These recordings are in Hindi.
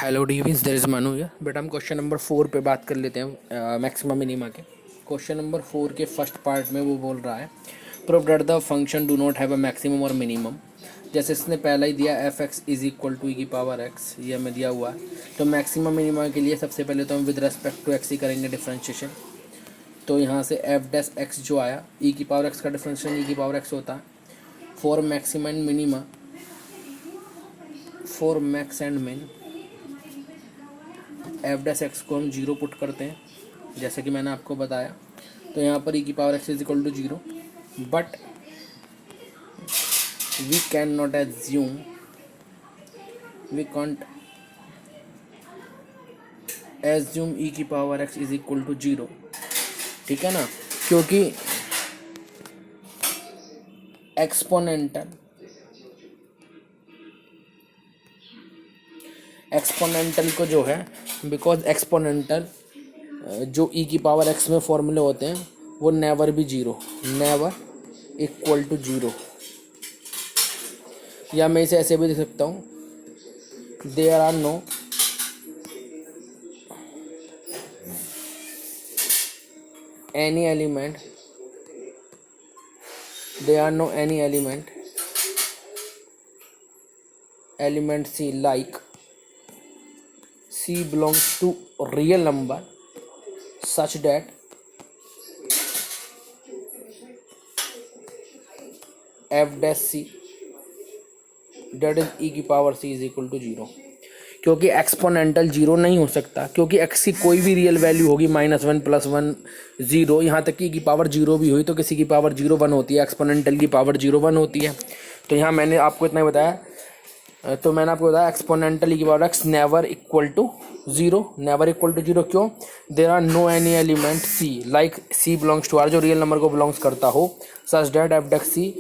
हेलो डीवीज, देयर इज मनु हियर। बेटा हम क्वेश्चन नंबर 4 पे बात कर लेते हैं मैक्सिमम मिनिमा के। क्वेश्चन नंबर 4 के फर्स्ट पार्ट में वो बोल रहा है prove that the function do not have a maximum और मिनिमम। जैसे इसने पहला ही दिया f x is equal to e की पावर एक्स, ये हमें दिया हुआ है। तो मैक्सिमम मिनिमा के लिए सबसे पहले तो हम विद रेस्पेक्ट टू एक्स ही करेंगे डिफ्रेंशिएशन। तो यहाँ से एफ डैश एक्स जो आया, ई की पावर एक्स का डिफ्रेंशिएशन ई की पावर एक्स होता है। For maximum and minima, for max and मिन एफ डैश एक्स को हम जीरो पुट करते हैं, जैसे कि मैंने आपको बताया। तो यहाँ पर ई की power x is equal to zero, but we can not assume, we can't assume e की power x is equal to zero, ठीक है ना, क्योंकि एक्सपोनेंटल को जो है, बिकॉज एक्सपोनेंटल जो ई की पावर एक्स में फॉर्मूले होते हैं वो नेवर भी zero, never equal to zero. या मैं इसे ऐसे भी लिख सकता हूँ, there are no any element, there are no any element C like C belongs to real number such that f dash c that is e की power c is equal to zero. क्योंकि एक्सपोनेंटल जीरो नहीं हो सकता, क्योंकि x की कोई भी रियल वैल्यू होगी -1 +1 0, यहाँ तक कि की पावर जीरो भी हुई तो किसी की पावर 0 1 होती है, एक्सपोनेंटल की पावर 0 1 होती है। तो यहाँ मैंने आपको इतना ही बताया। तो मैंने आपको बताया एक्सपोनेंटल ई की power x never equal to zero, never equal to zero. क्यों? There are no any element C like c belongs to R, जो रियल नंबर को बिलोंग्स करता हो, सच दैट एफ डेक्स सी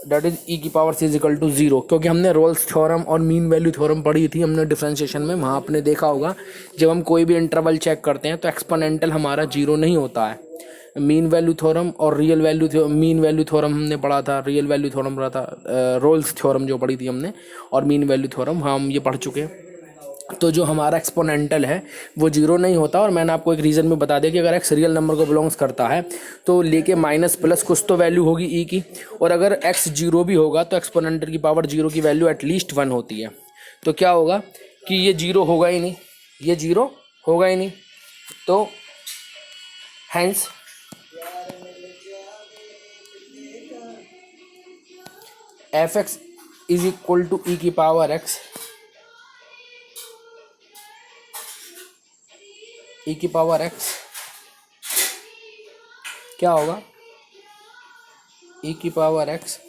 दैट इज ई की power c is equal to zero. क्योंकि हमने रोल्स थ्योरम और मीन वैल्यू थ्योरम पढ़ी थी हमने डिफरेंशिएशन में, वहाँ आपने देखा होगा जब हम कोई भी इंटरवल चेक करते हैं तो एक्सपोनेंटल हमारा जीरो नहीं होता है। मीन वैल्यू थ्योरम और real value, mean value theorem हमने पढ़ा था, रियल वैल्यू थ्योरम पढ़ा था, रोल्स थ्योरम जो पढ़ी थी हमने, और मीन वैल्यू थ्योरम हम ये पढ़ चुके हैं। तो जो हमारा एक्सपोनेंटल है वो जीरो नहीं होता। और मैंने आपको एक रीज़न में बता दिया कि अगर एक्स रियल नंबर को बिलोंग्स करता है तो लेके माइनस प्लस कुछ तो वैल्यू होगी ई की, और अगर एक्स जीरो भी होगा तो एक्सपोनेंटल की पावर जीरो की वैल्यू एटलीस्ट 1 होती है। तो क्या होगा कि ये जीरो होगा ही नहीं, ये जीरो होगा ही नहीं। तो hence F x is equal to e की पावर एक्स, ई की पावर एक्स क्या होगा, ई की power x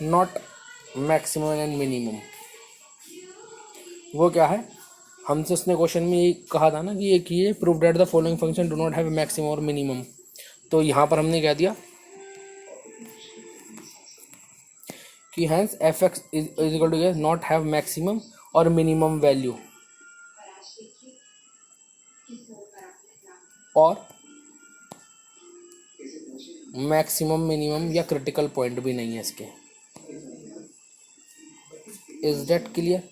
not maximum and minimum. वो क्या है, हमसे उसने क्वेश्चन में ये कहा था ना कि ये prove that the following function do not have maximum और मिनिमम। तो यहाँ पर हमने क्या दिया कि hence F x is equal to not have maximum और मिनिमम वैल्यू, और मैक्सिमम मिनिमम या क्रिटिकल पॉइंट भी नहीं है इसके। Is that clear?